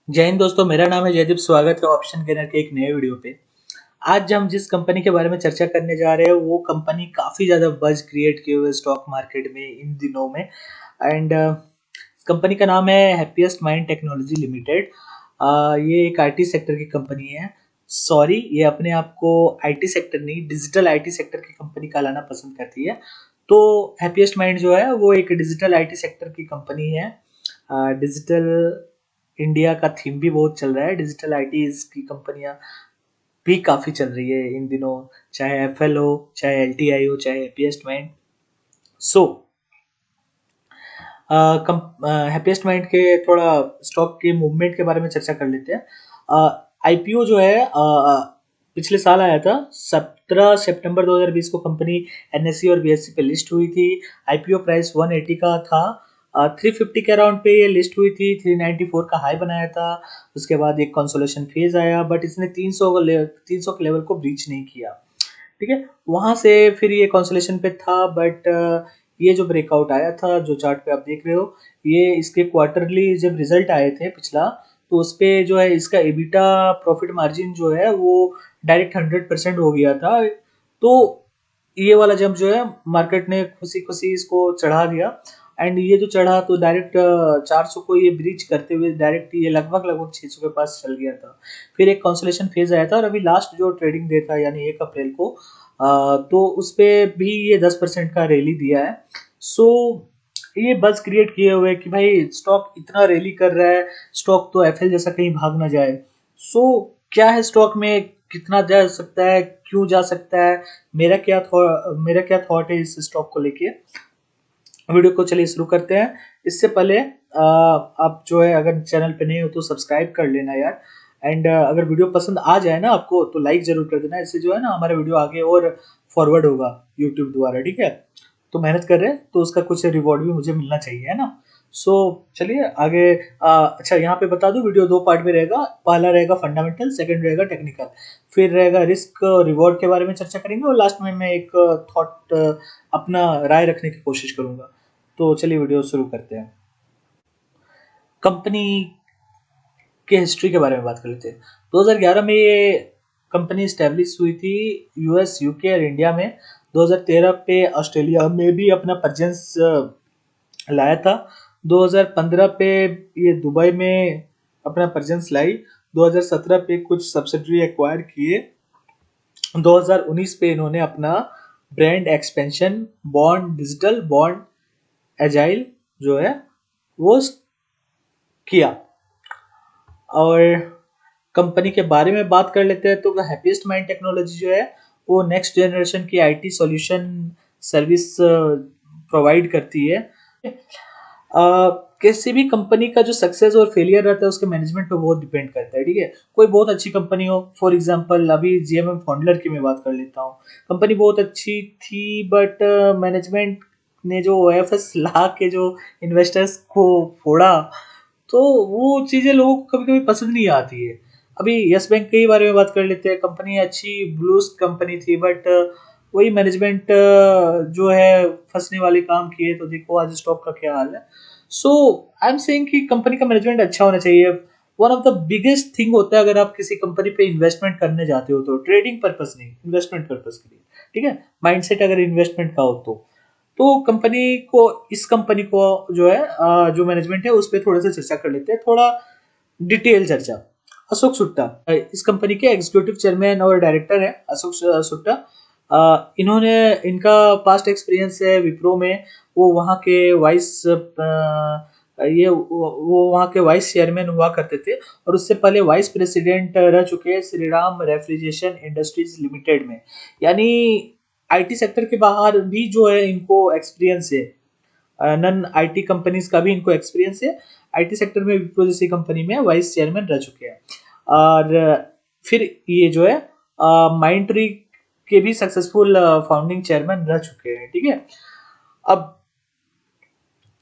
जय हिंद दोस्तों, मेरा नाम है जयदीप। स्वागत है ऑप्शन गेनर के एक नए वीडियो पे। आज हम जिस कंपनी के बारे में चर्चा करने जा रहे हैं वो कंपनी काफ़ी ज़्यादा बज़ क्रिएट किए हुए स्टॉक मार्केट में इन दिनों में। एंड कंपनी का नाम है हैप्पीएस्ट माइंड टेक्नोलॉजी लिमिटेड। ये एक आईटी सेक्टर की कंपनी है। सॉरी, ये अपने आप को आईटी सेक्टर नहीं, डिजिटल आईटी सेक्टर की कंपनी कहलाना पसंद करती है। तो हैप्पीएस्ट माइंड जो है वो एक डिजिटल आईटी सेक्टर की कंपनी है। डिजिटल इंडिया का थीम भी बहुत चल रहा है। डिजिटल आईटीज की कंपनियां भी काफ़ी चल रही है इन दिनों, चाहे एफएल हो, चाहे एलटीआई हो, चाहे हैप्पीएस्ट माइंड। सो हैप्पीएस्ट माइंड के थोड़ा स्टॉक के मूवमेंट के बारे में चर्चा कर लेते हैं। आईपीओ जो है पिछले साल आया था। 17 सितंबर 2020 को कंपनी एनएससी और बीएससी पे लिस्ट हुई थी। आईपीओ प्राइस 180 का था। 350 के अराउंड पे ये लिस्ट हुई थी। 394 का हाई बनाया था। उसके बाद एक कंसोलेशन फेज आया, बट इसने 300 के लेवल को ब्रीच नहीं किया। ठीक है, वहां से फिर ये कंसोलेशन पे था, बट ये जो ब्रेकआउट आया था, जो चार्ट पे आप देख रहे हो, ये इसके क्वार्टरली जब रिजल्ट आए थे पिछला, तो उस पे जो है इसका एबिटा प्रॉफिट मार्जिन जो है वो डायरेक्ट 100% हो गया था। तो ये वाला जंप जो है मार्केट ने खुशी खुशी इसको चढ़ा दिया। एंड ये जो चढ़ा तो डायरेक्ट 400 को ये ब्रीच करते हुए डायरेक्ट ये लगभग लगभग 600 के पास चल गया था। फिर एक कंसोलेशन फेज आया था और अभी लास्ट जो ट्रेडिंग डे था यानी 1 अप्रैल को, तो उस पे भी ये 10% का रैली दिया है। सो ये बज़ क्रिएट किए हुए कि भाई स्टॉक इतना रैली कर रहा है, स्टॉक तो एफएल जैसा कहीं भाग ना जाए। सो क्या है स्टॉक में, कितना जा सकता है, क्यों जा सकता है, मेरा क्या थॉट है इस स्टॉक को लेके। वीडियो को चलिए शुरू करते हैं। इससे पहले आप जो है अगर चैनल पे नहीं हो तो सब्सक्राइब कर लेना यार। एंड अगर वीडियो पसंद आ जाए ना आपको तो लाइक जरूर कर देना। इससे जो है ना हमारा वीडियो आगे और फॉरवर्ड होगा यूट्यूब द्वारा। ठीक है, तो मेहनत कर रहे हैं तो उसका कुछ रिवॉर्ड भी मुझे मिलना चाहिए, है ना। सो चलिए आगे। अच्छा, यहाँ पे बता दूं वीडियो दो पार्ट में रहेगा। पहला रहेगा फंडामेंटल, सेकंड रहेगा टेक्निकल, फिर रहेगा रिस्क रिवॉर्ड के बारे में चर्चा करेंगे, और लास्ट में मैं एक थॉट अपना राय रखने की कोशिश करूंगा। तो चलिए वीडियो शुरू करते हैं। कंपनी के हिस्ट्री के बारे में बात कर लेते हैं। 2011 में ये कंपनी स्टैब्लिश हुई थी यूएस, यूके और इंडिया में। 2013 पे ऑस्ट्रेलिया में भी अपना प्रेजेंस लाया था। 2015 पे ये दुबई में अपना प्रेजेंस लाई। 2017 पे कुछ सब्सिडरी एक्वायर किए। 2019 पे इन्होंने अपना brand expansion, bond digital, bond agile जो है वो किया। और कंपनी के बारे में बात कर लेते हैं तो हैप्पीएस्ट माइंड टेक्नोलॉजी जो है वो नेक्स्ट जनरेशन की आईटी सॉल्यूशन सर्विस प्रोवाइड करती है। किसी भी कंपनी का जो सक्सेस और फेलियर रहता है उसके मैनेजमेंट पे बहुत डिपेंड करता है। ठीक है, कोई बहुत अच्छी कंपनी हो, फॉर एग्जांपल अभी जीएमएम फाउंडलर की मैं बात कर लेता हूँ। कंपनी बहुत अच्छी थी, बट मैनेजमेंट ने जो ओएफएस ला के जो इन्वेस्टर्स को फोड़ा, तो वो चीजें लोगों को कभी कभी पसंद नहीं आती है। अभी यस बैंक के ही बारे में बात कर लेते हैं। कंपनी अच्छी ब्लूज कंपनी थी, बट वही मैनेजमेंट जो है फंसने वाले काम किए, तो देखो आज स्टॉक का क्या हाल है। सो आई एम सेइंग कि कंपनी का मैनेजमेंट अच्छा होना चाहिए। One of the biggest thing होता है अगर आप किसी कंपनी पे इन्वेस्टमेंट करने जाते हो तो ट्रेडिंग पर्पस नहीं, इन्वेस्टमेंट पर्पस के लिए। ठीक है, माइंडसेट अगर इन्वेस्टमेंट का हो तो इस कंपनी को जो है जो मैनेजमेंट है उस पर थोड़ा सा चर्चा कर लेते हैं, थोड़ा डिटेल चर्चा। अशोक सुट्टा इस कंपनी के एग्जीक्यूटिव चेयरमैन और डायरेक्टर है। अशोक सुट्टा, इन्होंने इनका पास्ट एक्सपीरियंस है विप्रो में। वो वहाँ के वो वहाँ के वाइस चेयरमैन हुआ करते थे, और उससे पहले वाइस प्रेसिडेंट रह चुके हैं Shri Ram refrigeration industries limited में। यानी आईटी सेक्टर के बाहर भी जो है इनको एक्सपीरियंस है। नन आईटी कंपनीज का भी इनको एक्सपीरियंस है। आईटी सेक्टर में विप्रो जैसी कंपनी में वाइस चेयरमैन रह चुके हैं। और फिर ये जो है माइंड ट्री के भी सक्सेसफुल फाउंडिंग चेयरमैन रह चुके हैं। ठीक है, अब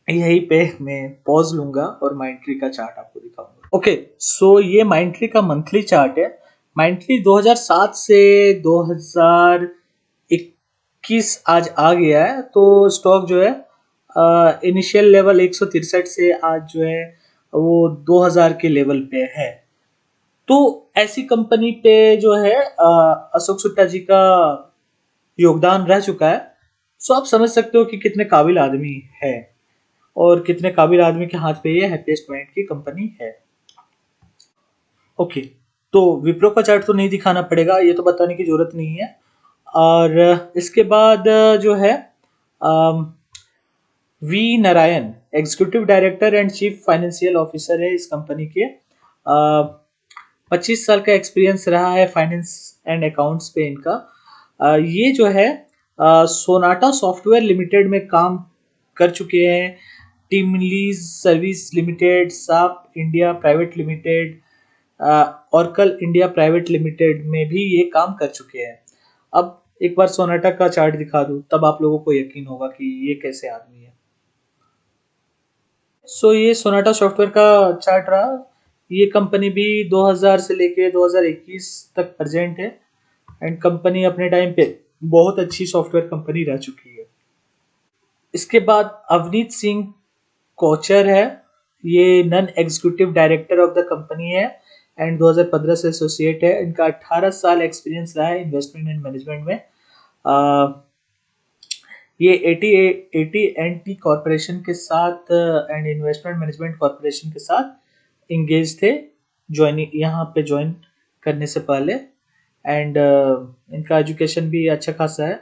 यहीं पे मैं पॉज लूंगा और माइंड ट्री का चार्ट आपको दिखाऊंगा। ओके, सो ये माइंड ट्री का मंथली चार्ट है। माइंड ट्री 2007 से 2021 आज आ गया है। तो स्टॉक जो है इनिशियल लेवल 163 से आज जो है वो 2000 के लेवल पे है। तो ऐसी कंपनी पे जो है अशोक सुट्टा जी का योगदान रह चुका है। सो आप समझ सकते हो कि कितने काबिल आदमी है और कितने काबिल आदमी के हाथ पे ये हैप्पीएस्ट माइंड की कंपनी है। ओके, तो विप्रो का चार्ट तो नहीं दिखाना पड़ेगा, ये तो बताने की जरूरत नहीं है। और इसके बाद जो है V Narayan executive director and chief financial officer है इस कंपनी के। 25 साल का एक्सपीरियंस रहा है फाइनेंस एंड अकाउंट्स पे इनका। ये जो है सोनाटा सॉफ्टवेयर लिमिटेड में काम कर चुके हैं। TeamLease service limited, SAP India private limited, Oracle India private limited में भी ये काम कर चुके हैं। अब एक बार सोनाटा का चार्ट दिखा दूं तब आप लोगों को यकीन होगा कि ये कैसे आदमी है। सो ये सोनाटा सॉफ्टवेयर का चार्ट रहा। ये कंपनी भी 2000 से लेके 2021 तक प्रेजेंट है एंड कंपनी अपने टाइम पे बहुत अच्छी सॉफ्टवेयर कंपनी रह चुकी है। इसके बाद अवनीत सिंह कोचर है। ये non executive director of the company है एंड 2015 से एसोसिएट है। इनका 18 साल एक्सपीरियंस रहा है इन्वेस्टमेंट एंड मैनेजमेंट में। ये एटी एंड टी कॉरपोरेशन के साथ एंड इन्वेस्टमेंट मैनेजमेंट कॉरपोरेशन के साथ इंगेज थे ज्वाइनिंग यहाँ पे ज्वाइन करने से पहले। एंड इनका एजुकेशन भी अच्छा खासा है।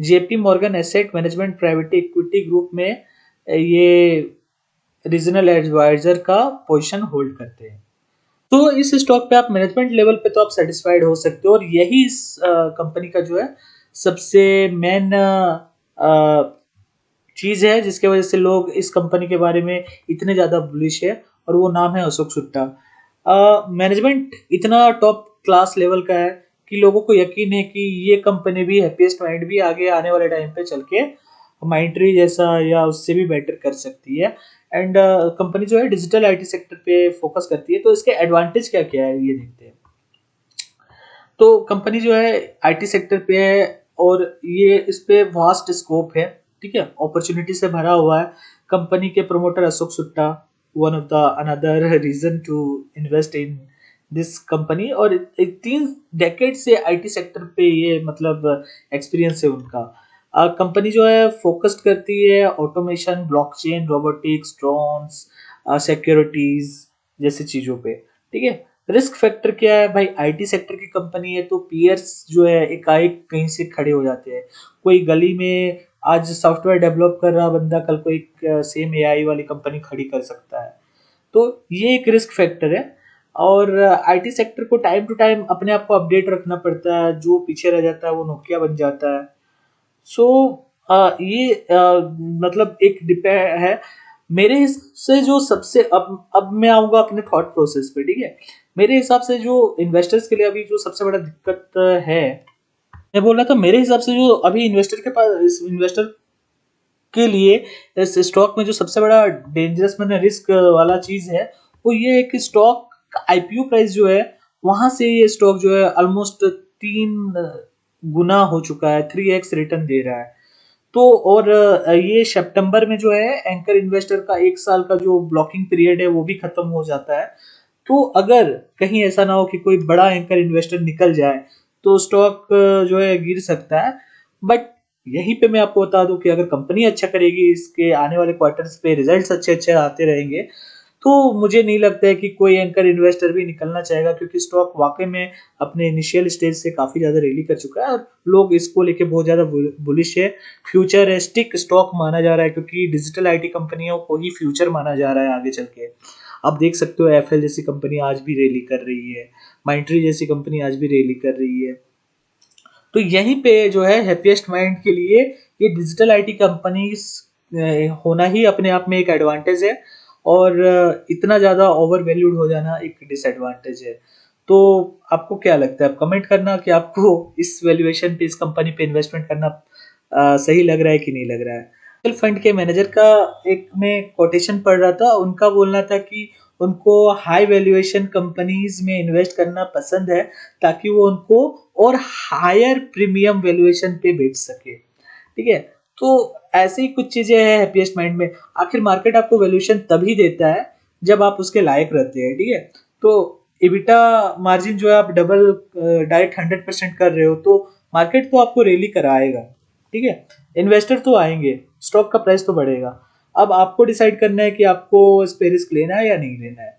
JP Morgan asset management private equity group में ये रीजनल एडवाइजर का पोजीशन होल्ड करते हैं। तो इस स्टॉक पे आप मैनेजमेंट लेवल पे तो आप सेटिस्फाइड हो सकते हो और यही इस कंपनी का जो है सबसे मेन चीज है जिसके वजह से लोग इस कंपनी के बारे में इतने ज्यादा बुलिश है और वो नाम है अशोक सुट्टा। मैनेजमेंट इतना टॉप क्लास लेवल का है कि लोगों को यकीन है कि ये कंपनी भी हैप्पीएस्ट माइंड भी आगे आने वाले टाइम पे चल के माइंट्री जैसा या उससे भी बेटर कर सकती है। एंड कंपनी जो है डिजिटल आईटी सेक्टर पे फोकस करती है। तो इसके एडवांटेज क्या क्या है ये देखते हैं। तो कंपनी जो है आईटी सेक्टर पे है और ये इस पे वास्ट स्कोप है, ठीक है, अपॉर्चुनिटी से भरा हुआ है। कंपनी के promoter Ashok Sutta one of the another reason to invest in this company. और 3 डेकेड से आईटी सेक्टर पे ये मतलब एक्सपीरियंस है उनका। कंपनी जो है फोकस्ड करती है automation, blockchain, robotics, drones, securities जैसी चीजों पे, ठीक है। रिस्क फैक्टर क्या है भाई, आईटी सेक्टर की कंपनी है तो पीयर्स जो है एकाएक कहीं से खड़े हो जाते हैं। कोई गली में आज सॉफ्टवेयर डेवलप कर रहा बंदा कल को एक सेम एआई वाली कंपनी खड़ी कर सकता है। तो ये एक रिस्क फैक्टर है। और आईटी सेक्टर को टाइम टू टाइम अपने आप को अपडेट रखना पड़ता है। जो पीछे रह जाता है वो नोकिया बन जाता है। सो ये मतलब एक डिपेंड है मेरे से जो सबसे अब मैं आऊंगा अपने थॉट प्रोसेस पे, ठीक है। मेरे हिसाब से जो इन्वेस्टर्स के लिए अभी जो सबसे बड़ा दिक्कत है, मैं बोल रहा था मेरे हिसाब से जो अभी इन्वेस्टर के पास इन्वेस्टर के लिए इस स्टॉक में जो सबसे बड़ा डेंजरस मैंने रिस्क वाला चीज है वो ये है कि स्टॉक का आईपीओ प्राइस जो है वहां से ये स्टॉक जो है ऑलमोस्ट 3 गुना हो चुका है, 3x रिटर्न दे रहा है। तो और ये सितंबर में जो है एंकर इन्वेस्टर का 1 साल का जो ब्लॉकिंग पीरियड है वो भी खत्म हो जाता है। तो अगर कहीं ऐसा ना हो कि कोई बड़ा एंकर इन्वेस्टर निकल जाए तो स्टॉक जो है गिर सकता है। बट यहीं पे मैं आपको बता दूं कि अगर कंपनी अच्छा करेगी, इसके आने वाले क्वार्टर्स पे रिजल्ट्स अच्छे अच्छे आते रहेंगे, तो मुझे नहीं लगता है कि कोई एंकर इन्वेस्टर भी निकलना चाहेगा, क्योंकि स्टॉक वाकई में अपने इनिशियल स्टेज से काफी ज्यादा रैली कर चुका है और लोग इसको लेके बहुत ज्यादा बुलिश है। फ्यूचरिस्टिक स्टॉक माना जा रहा है क्योंकि डिजिटल आईटी कंपनियों को ही फ्यूचर माना जा रहा है आगे चल के। आप देख सकते हो एफएल जैसी कंपनी आज भी रैली कर रही है, माइंट्री जैसी कंपनी आज भी रैली कर रही है। तो यहीं पे जो है हैप्पीएस्ट माइंड के लिए ये डिजिटल आईटी कंपनी होना ही अपने आप में एक एडवांटेज है और इतना ज्यादा ओवर वैल्यूड हो जाना एक डिसएडवांटेज है। तो आपको क्या लगता है, आप कमेंट करना कि आपको इस वैल्यूएशन पे इस कंपनी पे इन्वेस्टमेंट करना सही लग रहा है कि नहीं लग रहा है। म्यूचुअल फंड के मैनेजर का एक में कोटेशन पढ़ रहा था, उनका बोलना था कि उनको हाई वैल्यूएशन कंपनीज में इन्वेस्ट करना पसंद है ताकि वो उनको और हायर प्रीमियम वैल्यूएशन पे बेच सके, ठीक है। तो ऐसे ही कुछ चीजें हैं हैप्पीएस्ट माइंड में। आखिर मार्केट आपको वैल्यूएशन तभी देता है जब आप उसके लायक रहते हैं, ठीक है। तो इबिटा मार्जिन जो है आप डबल डायरेक्ट 100% कर रहे हो, तो मार्केट तो आपको रैली कराएगा, ठीक है। इन्वेस्टर तो आएंगे, स्टॉक का प्राइस तो बढ़ेगा। अब आपको डिसाइड करना है कि आपको इस पे रिस्क लेना है या नहीं लेना है।